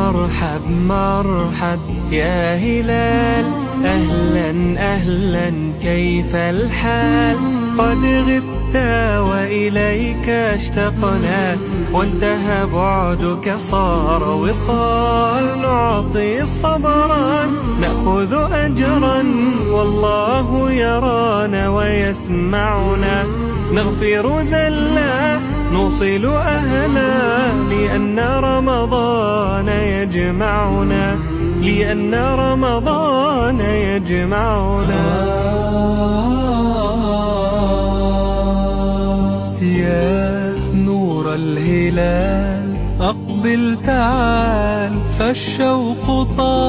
مرحب مرحب يا هلال، أهلا أهلا كيف الحال؟ قد غبت وإليك اشتقنا، وانتهى بعدك صار وصال. نعطي صبرا نأخذ أجرا، والله يرانا ويسمعنا. نغفر ذلا نوصل أهلا، لأن رمضان يجمعنا، لأن رمضان يجمعنا. يا نور الهلال أقبل تعال، فالشوق طال.